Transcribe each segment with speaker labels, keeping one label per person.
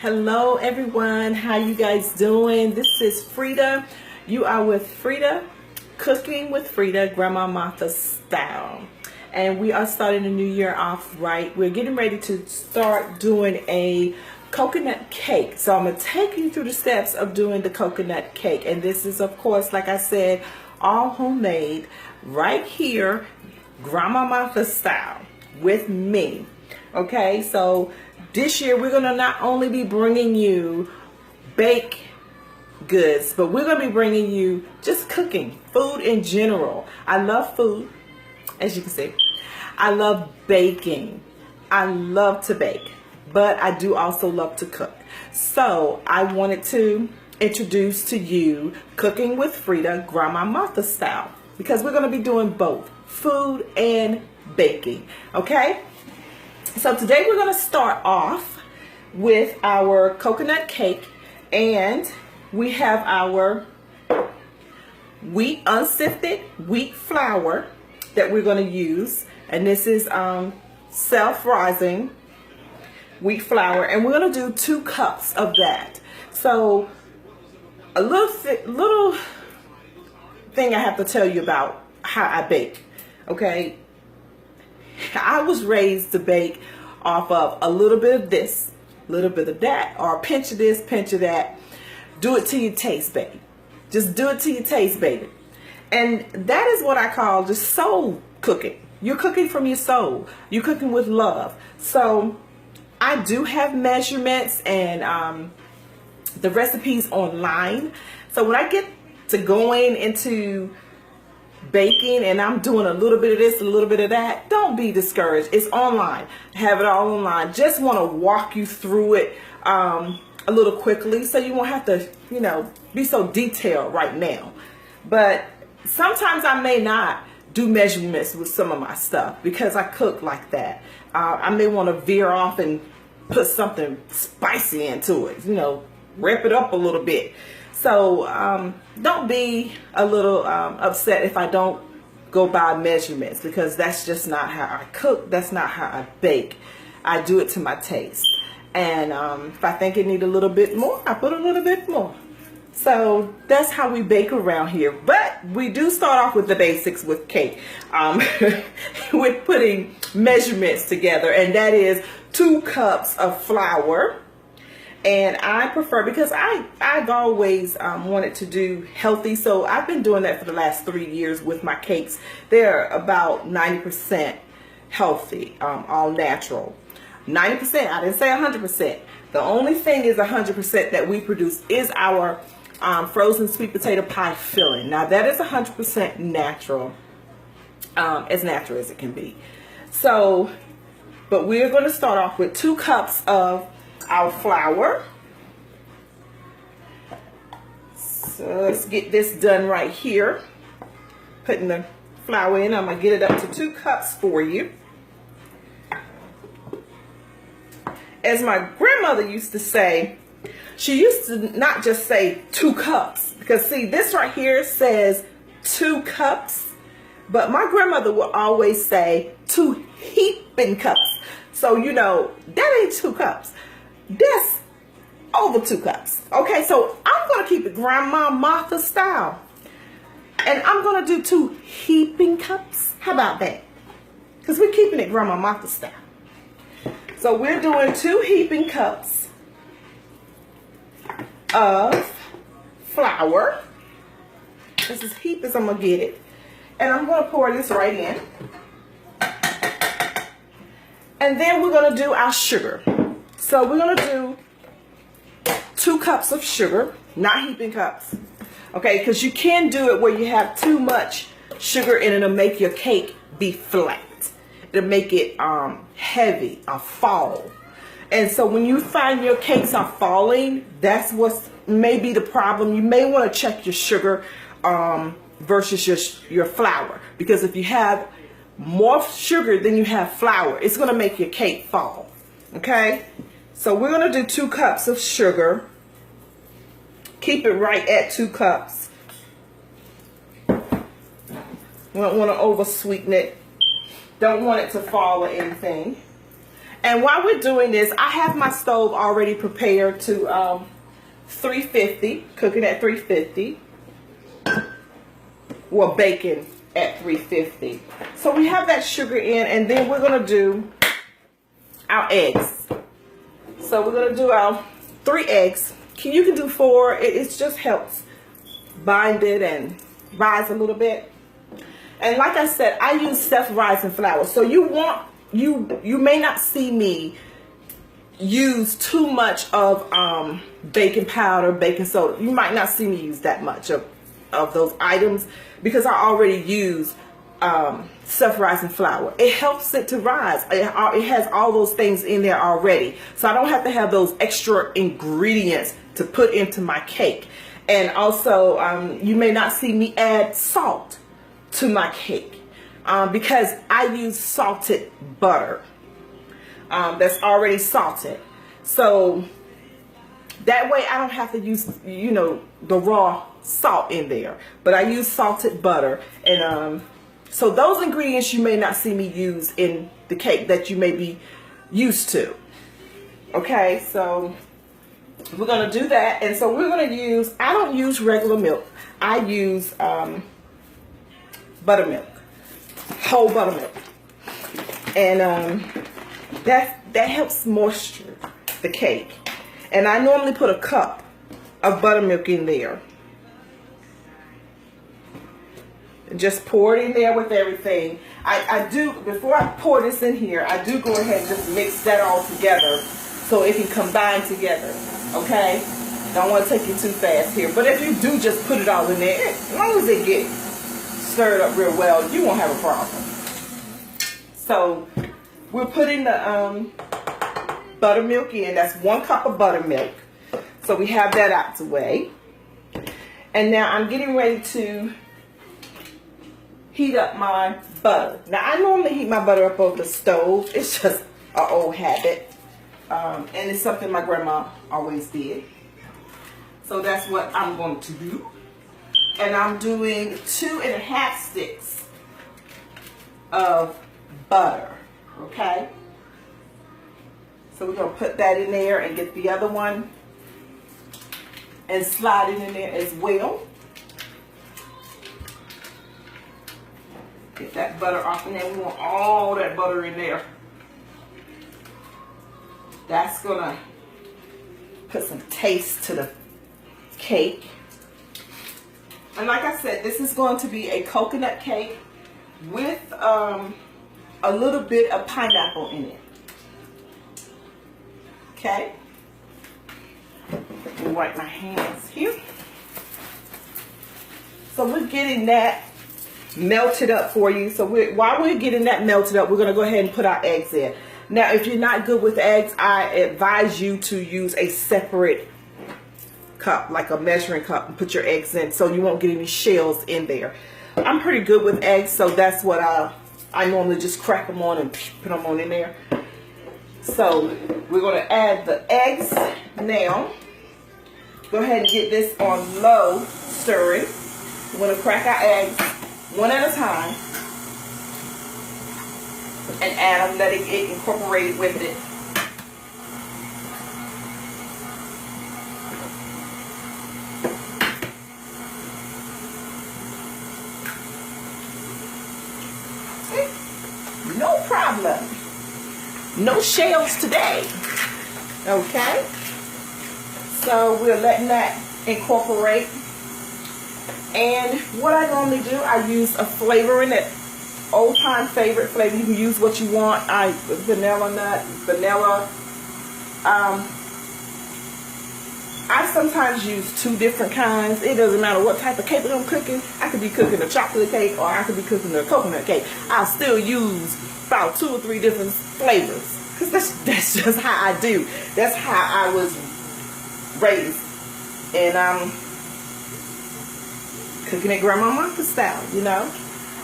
Speaker 1: Hello everyone, how you guys doing? This is Freda. You are with Freda, Cooking with Freda, Grandma Martha style. And we are starting the new year off right. We're getting ready to start doing a coconut cake. So I'm going to take you through the steps of doing the coconut cake. And this is, of course, like I said, all homemade right here, Grandma Martha style with me. Okay, so this year we're going to not only be bringing you baked goods, but we're going to be bringing you just cooking, food in general. I love food, as you can see. I love baking. I love to bake, but I do also love to cook. So I wanted to introduce to you Cooking with Freda, Grandma Martha style, because we're going to be doing both food and baking. Okay? So today we're going to start off with our coconut cake, and we have our unsifted wheat flour that we're going to use, and this is self-rising wheat flour, and we're going to do 2 cups of that. So a little thing I have to tell you about how I bake. Okay, I was raised to bake off of a little bit of this, a little bit of that, or a pinch of this, pinch of that. Do it till you taste, baby. Just do it till you taste, baby. And that is what I call just soul cooking. You're cooking from your soul. You're cooking with love. So I do have measurements and the recipes online. So when I get to going into baking and I'm doing a little bit of this, a little bit of that, don't be discouraged. It's online. Have it all online. Just want to walk you through it a little quickly so you won't have to, be so detailed right now. But sometimes I may not do measurements with some of my stuff because I cook like that. I may want to veer off and put something spicy into it, wrap it up a little bit. So don't be a little upset if I don't go by measurements, because that's just not how I cook. That's not how I bake. I do it to my taste. And if I think it needs a little bit more, I put a little bit more. So that's how we bake around here. But we do start off with the basics with cake. With putting measurements together. And that is 2 cups of flour. And I prefer, because I've always wanted to do healthy, so I've been doing that for the last 3 years with my cakes. They're about 90% healthy, all natural. 90%, I didn't say 100%. The only thing is 100% that we produce is our frozen sweet potato pie filling. Now that is 100% natural, as natural as it can be. So, but we're going to start off with 2 cups of our flour. So let's get this done right here. Putting the flour in, I'm going to get it up to 2 cups for you. As my grandmother used to say, she used to not just say 2 cups, because see, this right here says 2 cups, but my grandmother would always say 2 heaping cups. So that ain't 2 cups. That's over 2 cups. Okay, so I'm going to keep it Grandma Martha style. And I'm going to do 2 heaping cups. How about that? Because we're keeping it Grandma Martha style. So we're doing 2 heaping cups of flour. This is heap as I'm going to get it. And I'm going to pour this right in. And then we're going to do our sugar. So we're going to do 2 cups of sugar, not heaping cups. Okay, because you can do it where you have too much sugar and it'll make your cake be flat. It'll make it heavy or fall. And so when you find your cakes are falling, that's what's maybe the problem. You may want to check your sugar versus your flour. Because if you have more sugar than you have flour, it's going to make your cake fall. Okay? So we're going to do 2 cups of sugar. Keep it right at 2 cups. You don't want to over sweeten it. Don't want it to fall or anything. And while we're doing this, I have my stove already prepared to 350, cooking at 350. Well, baking at 350. So we have that sugar in, and then we're gonna do our eggs. So we're gonna do our 3 eggs. You can do 4. It just helps bind it and rise a little bit. And like I said, I use self-rising flour. So you may not see me use too much of baking powder, baking soda. You might not see me use that much of those items because I already use self-rising flour. It helps it to rise. It has all those things in there already. So I don't have to have those extra ingredients to put into my cake. And also, you may not see me add salt to my cake because I use salted butter that's already salted. So that way I don't have to use, the raw salt in there. But I use salted butter. And so those ingredients you may not see me use in the cake that you may be used to. Okay, so we're going to do that. And so we're going to use, I don't use regular milk. I use buttermilk, whole buttermilk. And that helps moisture the cake. And I normally put a cup of buttermilk in there. Just pour it in there with everything. I do, before I pour this in here, I do go ahead and just mix that all together so it can combine together. Okay? Don't want to take you too fast here. But if you do just put it all in there, as long as it gets stirred up real well, you won't have a problem. So we're putting the buttermilk in. That's 1 cup of buttermilk. So we have that out the way. And now I'm getting ready to heat up my butter. Now I normally heat my butter up over the stove. It's just an old habit. And it's something my grandma always did. So that's what I'm going to do. And I'm doing 2.5 sticks of butter. Okay? So we're going to put that in there and get the other one and slide it in there as well. Get that butter off in there. We want all that butter in there. That's going to put some taste to the cake. And like I said, this is going to be a coconut cake with a little bit of pineapple in it. Okay? Let me wipe my hands here. So we're getting that melted up for you. So while we're getting that melted up, we're going to go ahead and put our eggs in. Now, if you're not good with eggs, I advise you to use a separate cup, like a measuring cup, and put your eggs in so you won't get any shells in there. I'm pretty good with eggs, so that's what I normally just crack them on and put them on in there. So we're going to add the eggs now. Go ahead and get this on low stirring. We're going to crack our eggs one at a time and add them, letting it incorporate with it. No problem. No shells today. Okay? So we're letting that incorporate. And what I normally do, I use a flavor in it. Old time favorite flavor. You can use what you want. Vanilla nut, vanilla. I sometimes use 2 different kinds. It doesn't matter what type of cake I'm cooking. I could be cooking a chocolate cake or I could be cooking a coconut cake. I'll still use about 2 or 3 different flavors. Because that's just how I do. That's how I was raised. And I'm cooking it Grandma Martha style, you know.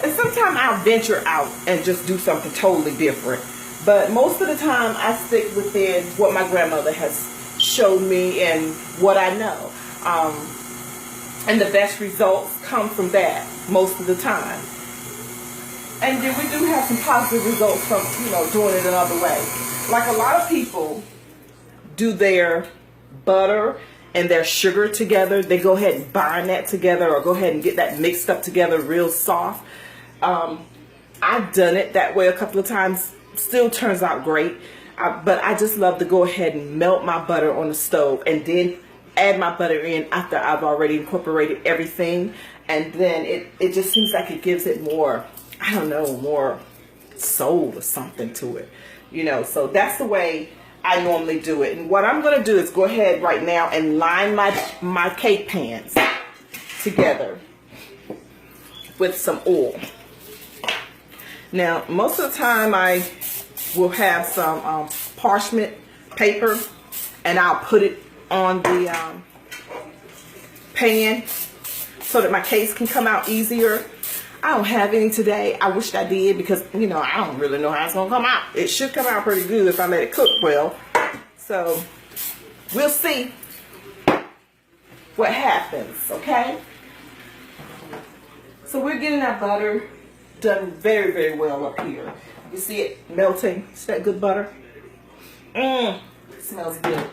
Speaker 1: And sometimes I'll venture out and just do something totally different. But most of the time I stick within what my grandmother has showed me and what I know. And the best results come from that most of the time. And then we do have some positive results from, doing it another way. like a lot of people do their butter and their sugar together. They go ahead and bind that together, or go ahead and get that mixed up together real soft. I've done it that way a couple of times. Still turns out great. But I just love to go ahead and melt my butter on the stove and then add my butter in after I've already incorporated everything. And then it just seems like it gives it more, I don't know, more soul or something to it. You know, so that's the way I normally do it. And what I'm going to do is go ahead right now and line my cake pans together with some oil. Now, most of the time I will have some parchment paper, and I'll put it on the pan so that my cakes can come out easier. I don't have any today. I wished I did, because, you know, I don't really know how it's going to come out. It should come out pretty good if I let it cook well. So, we'll see what happens, okay? So, we're getting our butter done very, very well up here. You see it melting? Is that good butter? It smells good.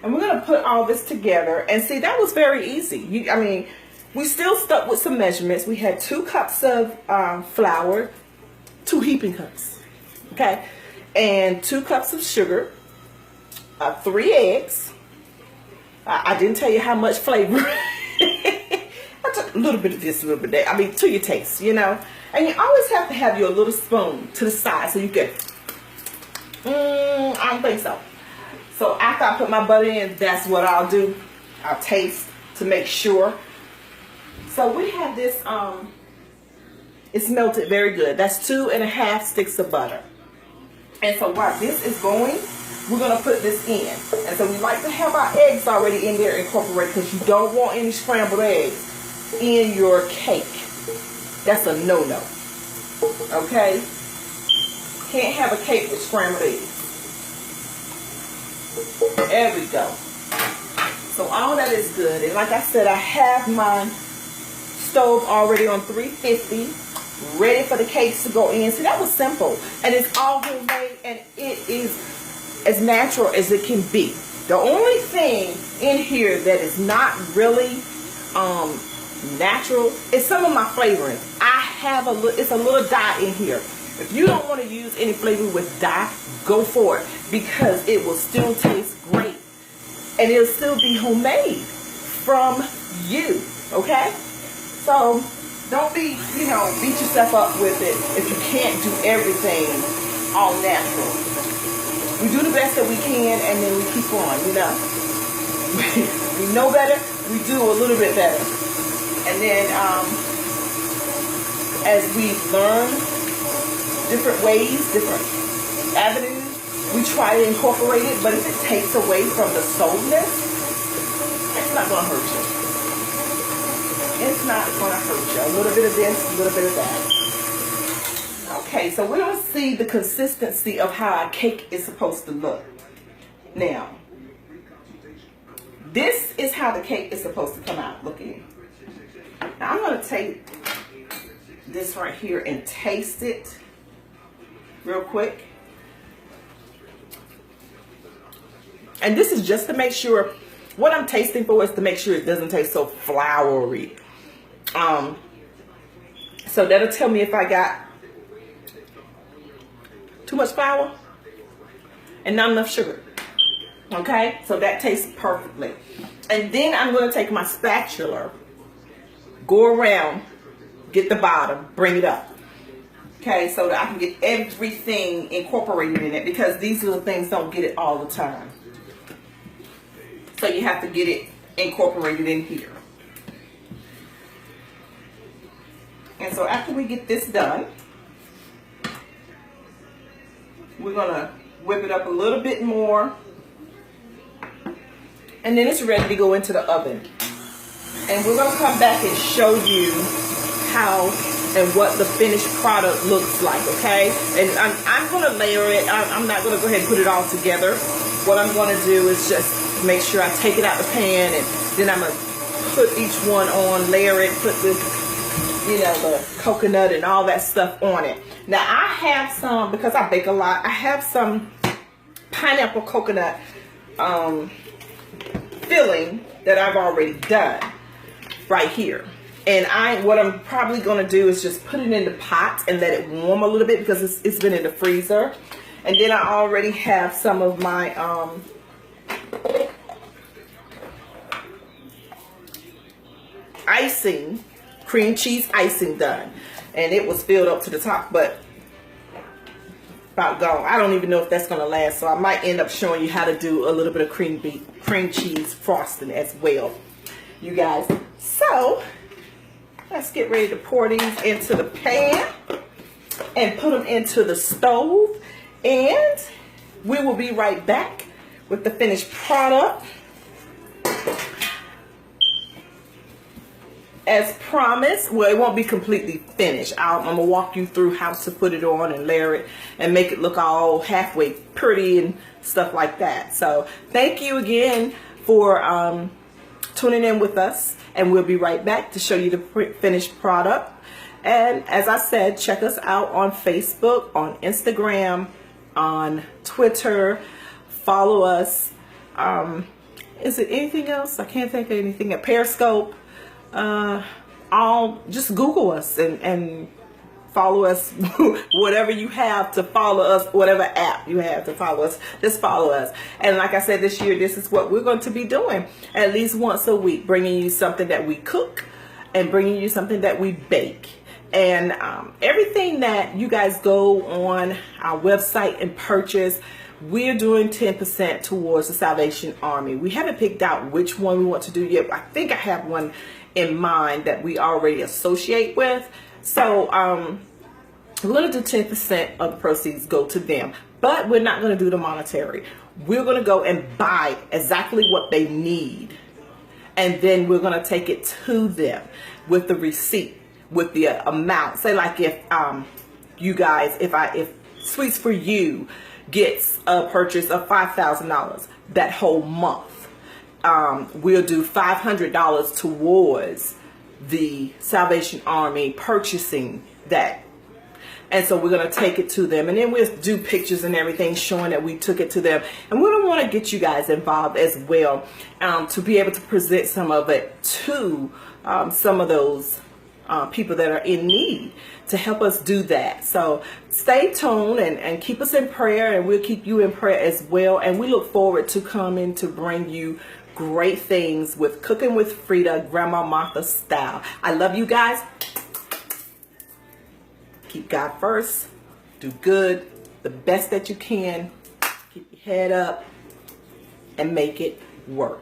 Speaker 1: And we're going to put all this together. And see, that was very easy. I mean, we still stuck with some measurements. We had 2 cups of flour, 2 heaping cups, okay? And 2 cups of sugar, 3 eggs. I didn't tell you how much flavor. I took a little bit of this, a little bit of that. I mean, to your taste, you know. And you always have to have your little spoon to the side so you can, I don't think so. So after I put my butter in, that's what I'll do. I'll taste to make sure. So we have this, it's melted very good. That's 2.5 sticks of butter. And so while this is going, we're going to put this in. And so we like to have our eggs already in there incorporated, because you don't want any scrambled eggs in your cake. That's a no-no. Okay? Can't have a cake with scrambled eggs. There we go. So all that is good. And like I said, I have my stove already on 350, ready for the cakes to go in. See, that was simple. And it's all homemade, and it is as natural as it can be. The only thing in here that is not really natural is some of my flavorings. I have it's a little dye in here. If you don't want to use any flavor with dye, go for it, because it will still taste great, and it'll still be homemade from you. Okay? So don't be, you know, beat yourself up with it if you can't do everything all natural. We do the best that we can, and then we keep on, you know. We know better, we do a little bit better. And then as we learn different ways, different avenues, we try to incorporate it. But if it takes away from the soulness, it's not going to hurt you. It's not going to hurt you. A little bit of this, a little bit of that. Okay, so we're going to see the consistency of how a cake is supposed to look. Now, this is how the cake is supposed to come out looking. Now, I'm going to take this right here and taste it real quick. And this is just to make sure, what I'm tasting for is to make sure it doesn't taste so floury. So that'll tell me if I got too much flour and not enough sugar. Okay, so that tastes perfectly. And then I'm going to take my spatula, go around, get the bottom, bring it up. Okay, so that I can get everything incorporated in it, because these little things don't get it all the time. So you have to get it incorporated in here. And so after we get this done, we're going to whip it up a little bit more. And then it's ready to go into the oven. And we're going to come back and show you how and what the finished product looks like, okay? And I'm going to layer it. I'm not going to go ahead and put it all together. What I'm going to do is just make sure I take it out the pan, and then I'm going to put each one on, layer it, put the you know, the coconut and all that stuff on it. Now I have some, because I bake a lot, I have some pineapple coconut filling that I've already done right here. And what I'm probably going to do is just put it in the pot and let it warm a little bit, because it's been in the freezer. And then I already have some of my icing, cream cheese icing done. And it was filled up to the top, but about gone. I don't even know if that's going to last, so I might end up showing you how to do a little bit of cream cheese frosting as well, you guys. So let's get ready to pour these into the pan and put them into the stove, and we will be right back with the finished product. As promised, well, it won't be completely finished. I'm going to walk you through how to put it on and layer it and make it look all halfway pretty and stuff like that. So thank you again for tuning in with us, and we'll be right back to show you the finished product. And as I said, check us out on Facebook, on Instagram, on Twitter. Follow us. Is it anything else? I can't think of anything. At Periscope. Just Google us and follow us. Whatever you have to follow us, whatever app you have to follow us, just follow us. And like I said, this year, this is what we're going to be doing at least once a week, bringing you something that we cook and bringing you something that we bake. And everything that you guys go on our website and purchase, we're doing 10% towards the Salvation Army. We haven't picked out which one we want to do yet. I think I have one in mind that we already associate with. So we're going to do 10% of the proceeds go to them. But we're not going to do the monetary. We're going to go and buy exactly what they need. And then we're going to take it to them with the receipt, with the amount. Say like if you guys, if Sweets for You gets a purchase of $5,000 that whole month, we'll do $500 towards the Salvation Army purchasing that. And so we're going to take it to them, and then we'll do pictures and everything showing that we took it to them. And we don't want to get you guys involved as well, to be able to present some of it to some of those people that are in need, to help us do that. So stay tuned and keep us in prayer, and we'll keep you in prayer as well. And we look forward to coming to bring you great things with Cooking with Freda, Grandma Martha style. I love you guys. Keep God first. Do good, the best that you can. Keep your head up and make it work.